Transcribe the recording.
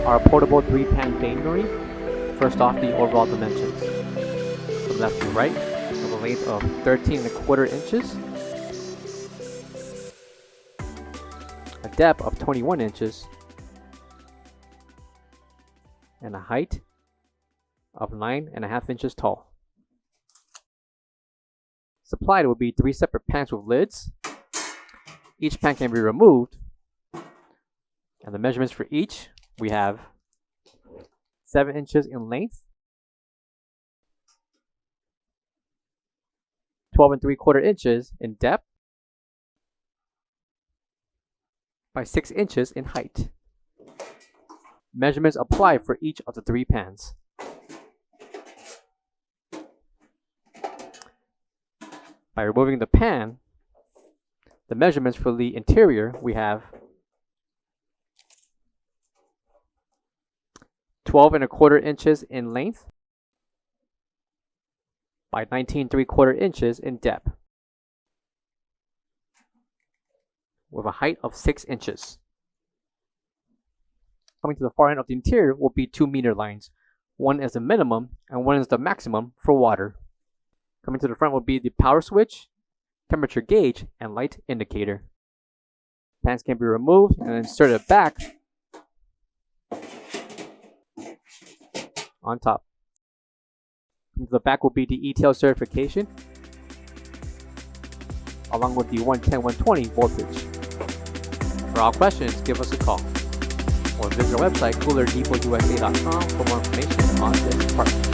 our portable 3-pan bain-marie. First off, the overall dimensions. From left to right, with a length of 13¼ inches, a depth of 21 inches, and a height of 9½ inches tall. Supplied will be 3 separate pans with lids. Each pan can be removed, and the measurements for each, we have 7 inches in length, 12¾ inches in depth, by 6 inches in height. Measurements apply for each of the 3 pans. By removing the pan, the measurements for the interior, we have 12¼ inches in length by 19¾ inches in depth, with a height of 6 inches. Coming to the far end of the interior will be 2 meter lines. One is the minimum and one is the maximum for water. Coming to the front will be the power switch, temperature gauge, and light indicator. Pans can be removed and inserted back on top. Coming to the back will be the ETL certification, along with the 110/120 voltage. For all questions, give us a call or visit our website coolerdepotUSA.com for more information on this part.